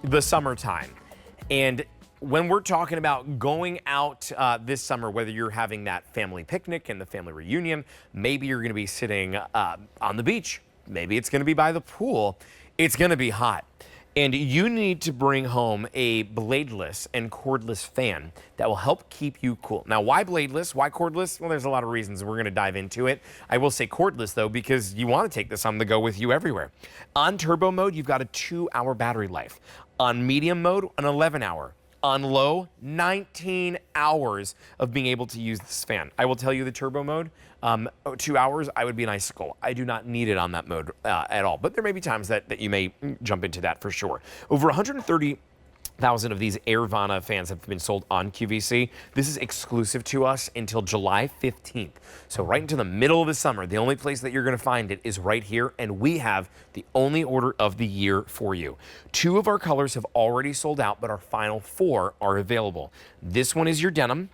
the summertime. And when we're talking about going out this summer, whether you're having that family picnic and the family reunion, maybe you're going to be sitting on the beach, maybe it's going to be by the pool, it's going to be hot. And you need to bring home a bladeless and cordless fan that will help keep you cool. Now, why bladeless? Why cordless? Well, there's a lot of reasons. We're going to dive into it. I will say cordless, though, because you want to take this on the go with you everywhere. On turbo mode, you've got a 2-hour battery life. On medium mode, an 11-hour. On low, 19 hours of being able to use this fan. I will tell you the turbo mode, 2 hours, I would be an icicle. I do not need it on that mode at all. But there may be times that you may jump into that for sure. Over 130,000 of these Airvana fans have been sold on QVC. This is exclusive to us until July 15th. So right into the middle of the summer, the only place that you're going to find it is right here, and we have the only order of the year for you. 2 of our colors have already sold out, but our final 4 are available. This one is your denim.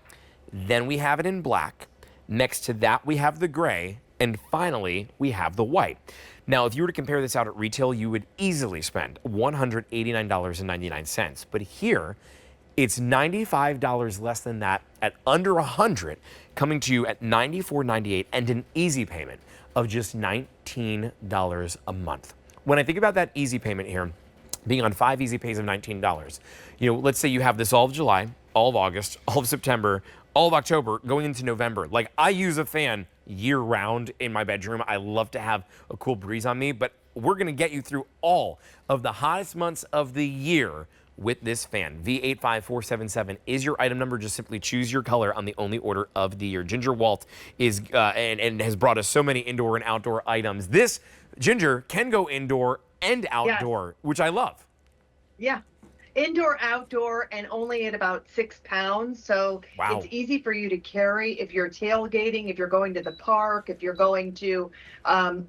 Then we have it in black. Next to that, we have the gray. And finally, we have the white. Now, if you were to compare this out at retail, you would easily spend $189.99. But here, it's $95 less than that at under $100, coming to you at $94.98 and an easy payment of just $19 a month. When I think about that easy payment here, being on 5 easy pays of $19, let's say you have this all of July, all of August, all of September, all of October, going into November. Like, I use a fan year-round in my bedroom. I love to have a cool breeze on me, but we're going to get you through all of the hottest months of the year with this fan. V85477 is your item number. Just simply choose your color on the only order of the year. Ginger Walt is and has brought us so many indoor and outdoor items. This Ginger can go indoor and outdoor, which I love. Yeah. Indoor, outdoor, and only at about 6 pounds. So It's easy for you to carry if you're tailgating, if you're going to the park, if you're going to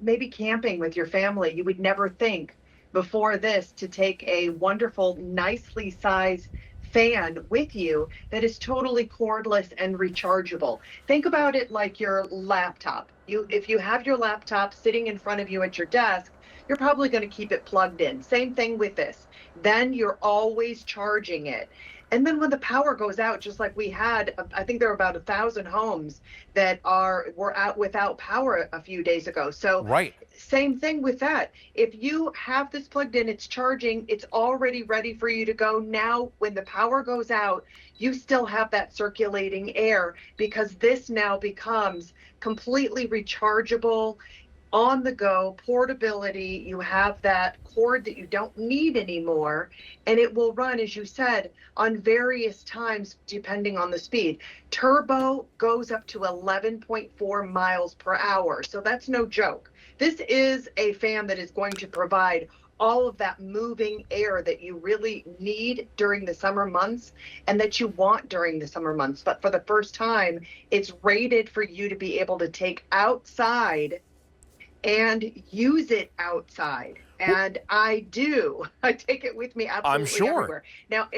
maybe camping with your family. You would never think before this to take a wonderful, nicely sized fan with you that is totally cordless and rechargeable. Think about it like your laptop. If you have your laptop sitting in front of you at your desk, you're probably going to keep it plugged in. Same thing with this. Then you're always charging it. And then when the power goes out, just like we had, I think there were about 1,000 homes that were out without power a few days ago. So same thing with that. If you have this plugged in, it's charging, it's already ready for you to go. Now, when the power goes out, you still have that circulating air because this now becomes completely rechargeable, on the go, portability. You have that cord that you don't need anymore, and it will run, as you said, on various times depending on the speed. Turbo goes up to 11.4 miles per hour, so that's no joke. This is a fan that is going to provide all of that moving air that you really need during the summer months and that you want during the summer months. But for the first time, it's rated for you to be able to take outside and use it outside. And I do. I take it with me absolutely everywhere. Now,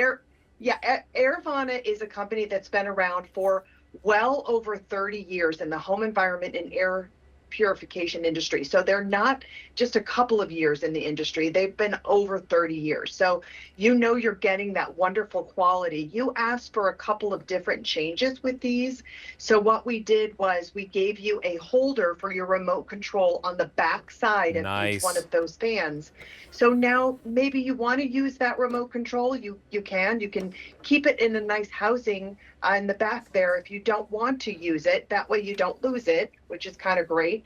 Airvana is a company that's been around for well over 30 years in the home environment and air purification industry. So they're not just a couple of years in the industry. They've been over 30 years. So you're getting that wonderful quality. You asked for a couple of different changes with these. So what we did was we gave you a holder for your remote control on the back side of each one of those fans. So now maybe you want to use that remote control. You can keep it in a nice housing in the back there if you don't want to use it. That way you don't lose it, which is kind of great.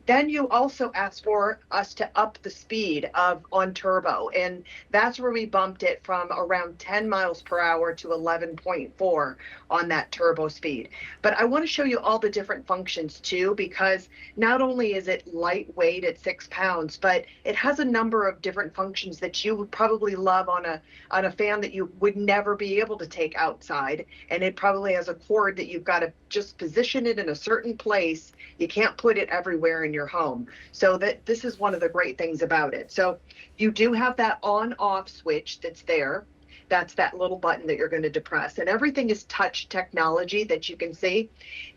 Then you also asked for us to up the speed on turbo, and that's where we bumped it from around 10 miles per hour to 11.4 on that turbo speed. But I want to show you all the different functions too, because not only is it lightweight at 6 pounds, but it has a number of different functions that you would probably love on a fan that you would never be able to take outside. And it probably has a cord that you've got to just position it in a certain place. You can't put it everywhere in your home. So this is one of the great things about it. So you do have that on-off switch that's there. That's that little button that you're going to depress. And everything is touch technology that you can see.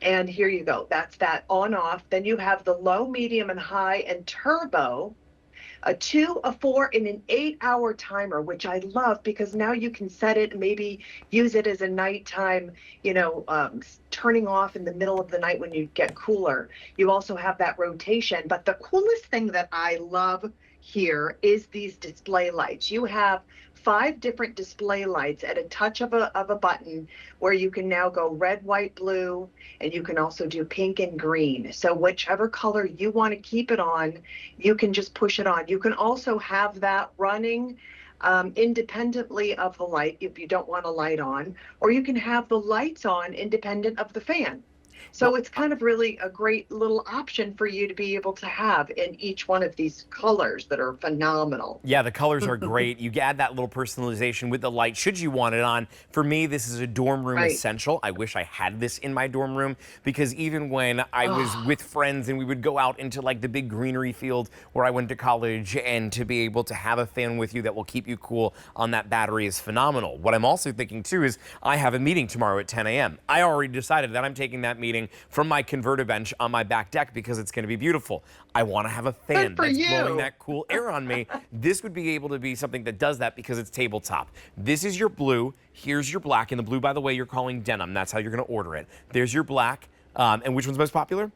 And here you go. That's that on-off. Then you have the low, medium, and high and turbo. a 2, a 4, and an 8-hour timer, which I love because now you can set it and maybe use it as a nighttime, turning off in the middle of the night when you get cooler. You also have that rotation. But the coolest thing that I love here is these display lights. You have 5 different display lights at a touch of a button where you can now go red, white, blue, and you can also do pink and green. So whichever color you want to keep it on, you can just push it on. You can also have that running independently of the light if you don't want a light on, or you can have the lights on independent of the fan. So it's kind of really a great little option for you to be able to have in each one of these colors that are phenomenal. Yeah, the colors are great. You add that little personalization with the light should you want it on. For me, this is a dorm room essential. I wish I had this in my dorm room because even when I was with friends and we would go out into like the big greenery field where I went to college, and to be able to have a fan with you that will keep you cool on that battery is phenomenal. What I'm also thinking too is I have a meeting tomorrow at 10 a.m. I already decided that I'm taking that meeting from my converter bench on my back deck because it's going to be beautiful. I want to have a fan that's blowing that cool air on me. This would be able to be something that does that because it's tabletop. This is your blue. Here's your black. And the blue, by the way, you're calling denim. That's how you're going to order it. There's your black. And which one's most popular?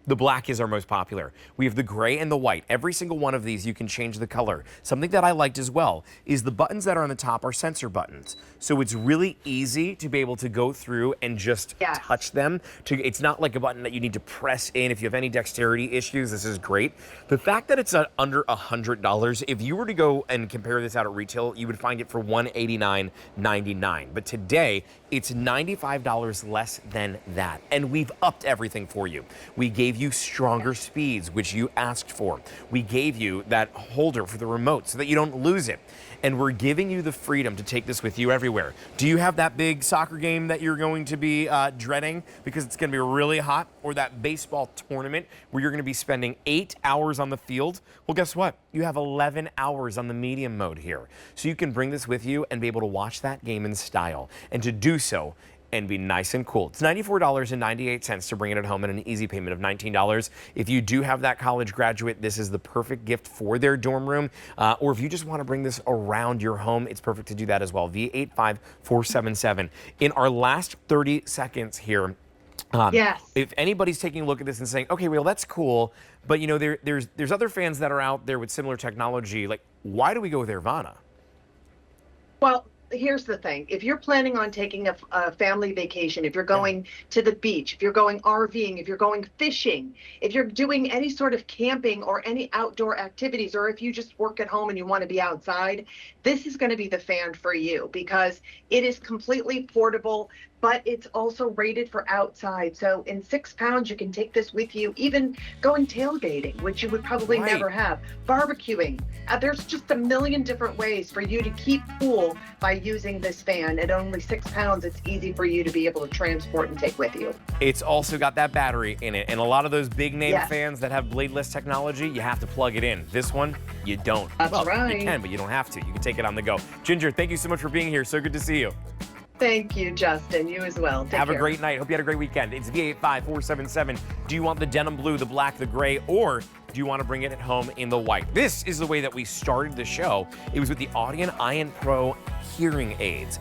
The black is our most popular. We have the gray and the white. Every single one of these, you can change the color. Something that I liked as well is the buttons that are on the top are sensor buttons. So it's really easy to be able to go through and just touch them. It's not like a button that you need to press in. If you have any dexterity issues, this is great. The fact that it's under $100, if you were to go and compare this out at retail, you would find it for $189.99. But today, it's $95 less than that. And we've upped everything for you. We gave you stronger speeds, which you asked for. We gave you that holder for the remote so that you don't lose it. And we're giving you the freedom to take this with you everywhere. Do you have that big soccer game that you're going to be dreading because it's going to be really hot? Or that baseball tournament where you're going to be spending 8 hours on the field? Well, guess what? You have 11 hours on the medium mode here. So you can bring this with you and be able to watch that game in style. And to do so, and be nice and cool. It's $94.98 to bring it at home and an easy payment of $19. If you do have that college graduate, this is the perfect gift for their dorm room. Or if you just want to bring this around your home, it's perfect to do that as well. V85477. In our last 30 seconds here, if anybody's taking a look at this and saying, okay, well, that's cool, but you know, there's other fans that are out there with similar technology. Like, why do we go with Airvana? Well, here's the thing. If you're planning on taking a family vacation, if you're going to the beach, if you're going RVing, if you're going fishing, if you're doing any sort of camping or any outdoor activities, or if you just work at home and you want to be outside, this is going to be the fan for you because it is completely portable, but it's also rated for outside. So in 6 pounds, you can take this with you, even going tailgating, which you would probably never have, barbecuing. There's just a million different ways for you to keep cool by using this fan. At only 6 pounds, it's easy for you to be able to transport and take with you. It's also got that battery in it. And a lot of those big name fans that have bladeless technology, you have to plug it in. This one, you don't. That's right. You can, but you don't have to. You can take it on the go. Ginger, thank you so much for being here. So good to see you. Thank you, Justin. You as well. Take Have care. a great night. Hope you had a great weekend. It's V85477. Do you want the denim blue, the black, the gray, or do you want to bring it at home in the white? This is the way that we started the show. It was with the Audient Ion Pro hearing aids.